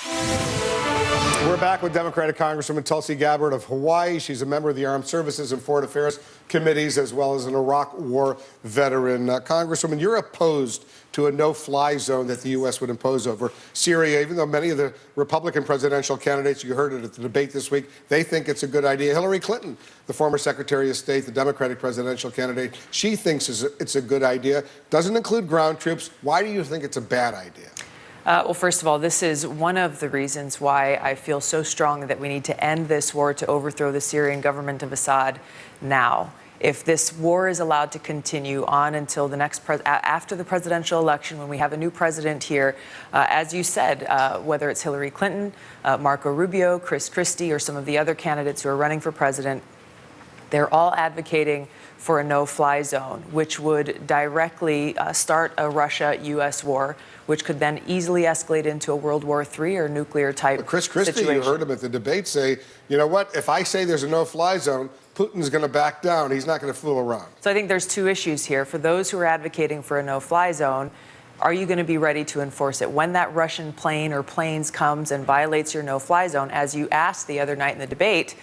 We're back with Democratic Congresswoman Tulsi Gabbard of Hawaii. She's a member of the Armed Services and Foreign Affairs Committees, as well as an Iraq War veteran. Congresswoman, you're opposed to a no-fly zone that the U.S. would impose over Syria, even though many of the Republican presidential candidates, you heard it at the debate this week, they think it's a good idea. Hillary Clinton, the former Secretary of State, the Democratic presidential candidate, she thinks it's a good idea. Doesn't include ground troops. Why do you think it's a bad idea? Well, first of all, this is one of the reasons why I feel so strongly that we need to end this war to overthrow the Syrian government of Assad now. If this war is allowed to continue on until the next after the presidential election, when we have a new president here, as you said, whether it's Hillary Clinton, Marco Rubio, Christie, or some of the other candidates who are running for president, they're all advocating for a no-fly zone, which would directly start a Russia-U.S. war, which could then easily escalate into a World War III or nuclear-type Christie, situation. you heard him at the debate say, you know what, if I say there's a no-fly zone, Putin's going to back down. He's not going to fool around. So I think there's two issues here. For those who are advocating for a no-fly zone, are you going to be ready to enforce it? When that Russian plane or planes comes and violates your no-fly zone, as you asked the other night in the debate,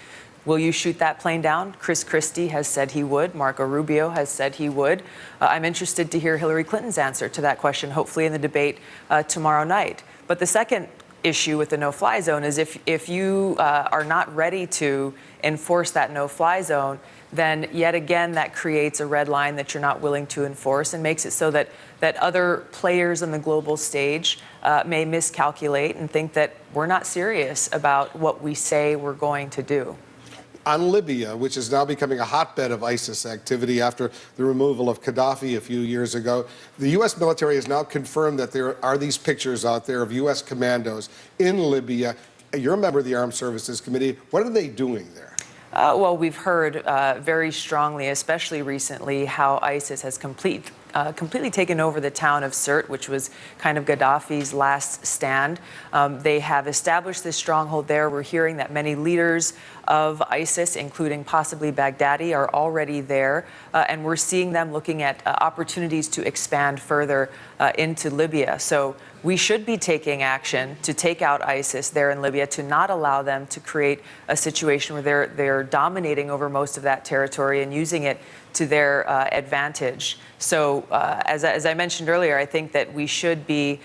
will you shoot that plane down? Christie has said he would. Marco Rubio has said he would. I'm interested to hear Hillary Clinton's answer to that question, hopefully in the debate tomorrow night. But the second issue with the no-fly zone is if you are not ready to enforce that no-fly zone, then yet again that creates a red line that you're not willing to enforce and makes it so that other players on the global stage may miscalculate and think that we're not serious about what we say we're going to do. On Libya, which is now becoming a hotbed of ISIS activity after the removal of Gaddafi a few years ago, the U.S. military has now confirmed that there are these pictures out there of U.S. commandos in Libya. You're a member of the Armed Services Committee. What are they doing there? Well, we've heard very strongly, especially recently, how ISIS has completely taken over the town of Sirte, which was kind of Gaddafi's last stand. They have established this stronghold there. We're hearing that many leaders of ISIS, including possibly Baghdadi, are already there. And we're seeing them looking at opportunities to expand further into Libya. So we should be taking action to take out ISIS there in Libya, to not allow them to create a situation where they're dominating over most of that territory and using it to their advantage. So as I mentioned earlier, I think that we should be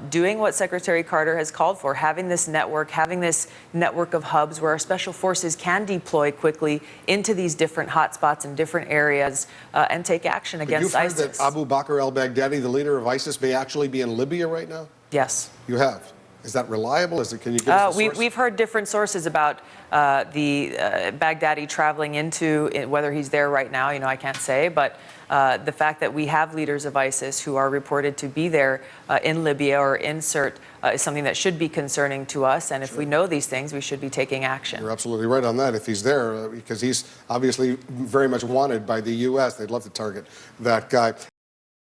doing what Secretary Carter has called for, having this network of hubs where our special forces can deploy quickly into these different hotspots in different areas and take action against ISIS. You've heard that Abu Bakr al-Baghdadi, the leader of ISIS, may actually be in Libya right now? Yes. You have. Is that reliable? Can you give us a source? We've heard different sources about the Baghdadi traveling into, whether he's there right now, I can't say, but the fact that we have leaders of ISIS who are reported to be there in Libya or in Sirte is something that should be concerning to us. And if we know these things, we should be taking action. You're absolutely right on that. If he's there, because he's obviously very much wanted by the U.S., they'd love to target that guy.